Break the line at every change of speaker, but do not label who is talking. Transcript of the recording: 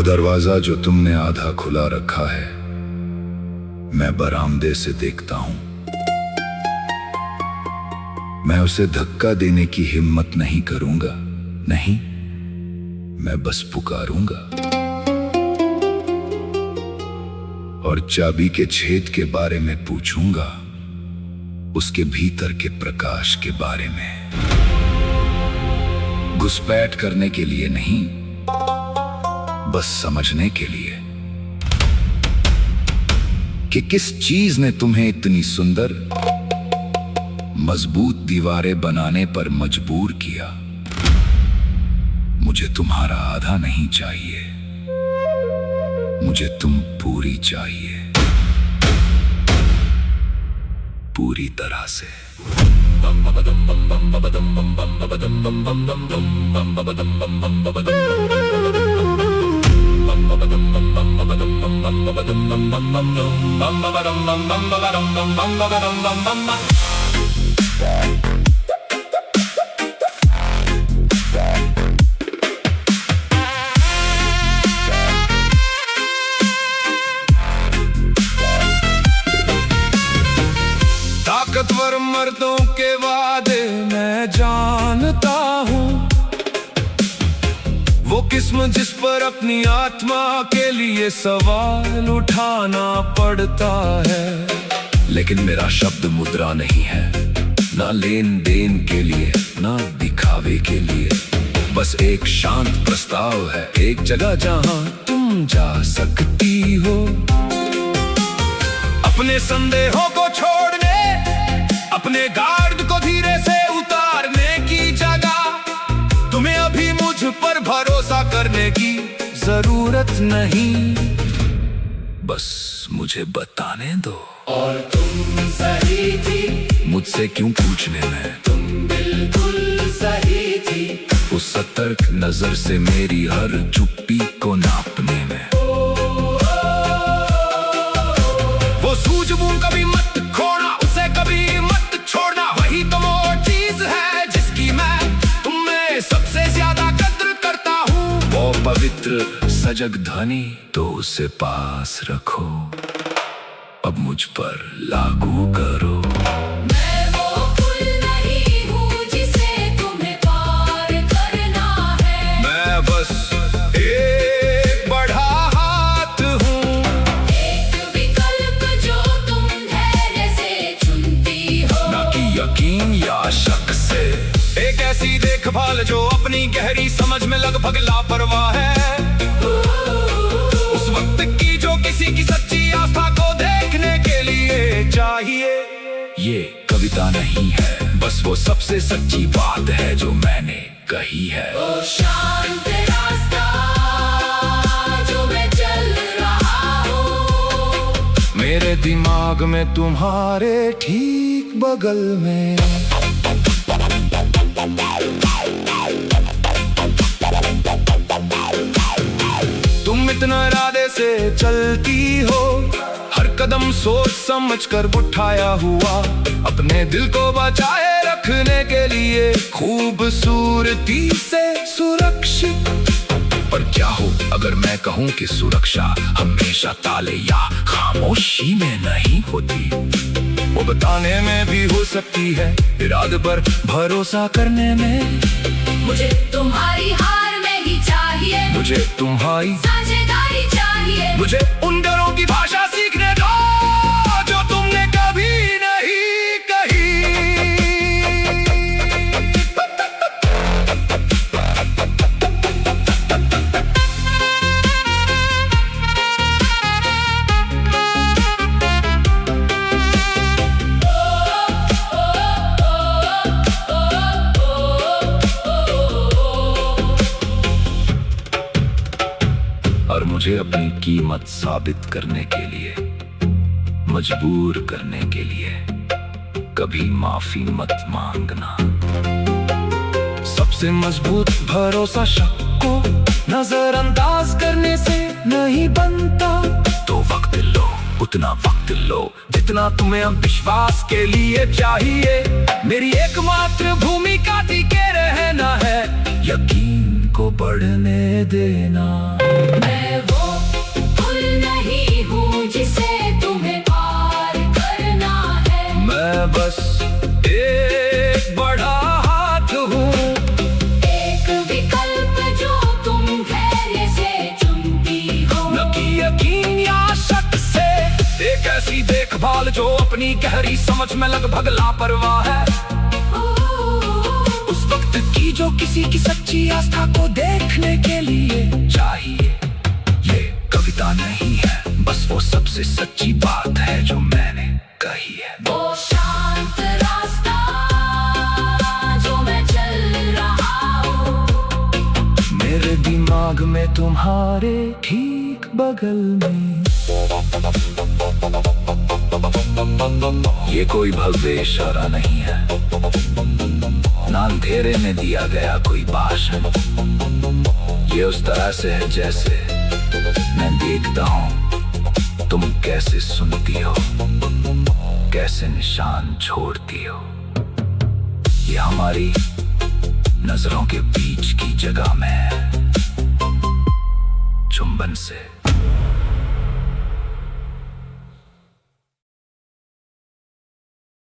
वो दरवाजा जो तुमने आधा खुला रखा है, मैं बरामदे से देखता हूं। मैं उसे धक्का देने की हिम्मत नहीं करूंगा, नहीं, मैं बस पुकारूंगा और चाबी के छेद के बारे में पूछूंगा, उसके भीतर के प्रकाश के बारे में। घुसपैठ करने के लिए नहीं, बस समझने के लिए कि किस चीज ने तुम्हें इतनी सुंदर मजबूत दीवारें बनाने पर मजबूर किया। मुझे तुम्हारा आधा नहीं चाहिए, मुझे तुम पूरी चाहिए, पूरी तरह से।
ताकतवर मर्दों के वादे मैं जानता हूँ, वो किस्म जिस पर अपनी आत्मा के लिए सवाल उठाना पड़ता है।
लेकिन मेरा शब्द मुद्रा नहीं है, ना लेन देन के लिए, ना दिखावे के लिए। बस एक शांत प्रस्ताव है, एक जगह जहां तुम जा सकती हो
अपने संदेहों को छोड़ने, अपने गार्ड को धीरे से उतारने की जगह। तुम्हें अभी मुझ पर भरोसा करने की जरूरत नहीं,
बस मुझे बताने दो।
और तुम सही थी,
मुझसे क्यों पूछने में?
तुम बिल्कुल सही थी,
उस सतर्क नजर से मेरी हर चुप्पी को नापने में।
वो सूझबूझ कभी मत खोना, उसे कभी मत छोड़ना। वही तो वो चीज है जिसकी मैं तुम्हें सबसे ज्यादा कद्र करता हूँ।
वो पवित्र सजग ध्वनि, तो उसे पास रखो, अब मुझ पर लागू करो।
मैं वो फूल नहीं हूँ जिसे तुम्हें पार करना है,
मैं बस एक बढ़ा हाथ हूँ,
एक विकल्प जो तुम धैर्य से चुनती हो।
ना कि यकीन या शक से।
एक ऐसी देखभाल जो अपनी गहरी समझ में लगभग लापरवाह है, उस वक्त की जो किसी की सच्ची आस्था को देखने के लिए चाहिए।
ये कविता नहीं है, बस वो सबसे सच्ची बात है जो मैंने कही है।
वो शांत रास्ता जो मैं चल रहा हूँ,
मेरे दिमाग में तुम्हारे ठीक बगल में। तुम इतना इरादे से चलती हो, हर कदम सोच समझ कर उठाया हुआ, अपने दिल को बचाए रखने के लिए खूबसूरती से सुरक्षित।
पर क्या हो अगर मैं कहूँ कि सुरक्षा हमेशा ताले या खामोशी में नहीं होती?
वो बताने में भी हो सकती है, इरादे पर भरोसा करने में।
मुझे तुम्हारी हार नहीं चाहिए,
मुझे तुम्हारी
साझेदारी चाहिए।
मुझे उन डरों की भाषा सीखने दो जो तुमने कभी नहीं कही।
और मुझे अपनी कीमत साबित करने के लिए, मजबूर करने के लिए कभी माफी मत मांगना।
सबसे मजबूत भरोसा शक को नजरअंदाज करने से नहीं बनता।
तो वक्त लो, उतना वक्त लो जितना तुम्हें अब विश्वास के लिए चाहिए। मेरी एकमात्र भूमिका टिके रहना है, यकीन को बढ़ने देना।
मैं वो पुल नहीं हूँ जिसे तुम्हें पार करना है।
मैं बस एक बड़ा हाथ हूँ,
एक विकल्प जो तुम धैर्य से चुनती हो।
न कि यकीन या शक से। एक ऐसी देखभाल जो अपनी गहरी समझ में लगभग लापरवाह है, उस वक्त की जो किसी की सच्ची आस्था को देखने के लिए चाहिए। ये कविता नहीं है, बस वो सबसे सच्ची बात है जो मैंने कही है।
वो शांत रास्ता जो मैं चल रहा हूँ,
मेरे दिमाग में तुम्हारे ठीक बगल में। ये कोई भव्य इशारा नहीं है, ना अंधेरे में दिया गया कोई भाषण। ये उस तरह से है जैसे मैं देखता हूँ तुम कैसे सुनती हो, कैसे निशान छोड़ती हो। ये हमारी नजरों के बीच की जगह में चुंबन से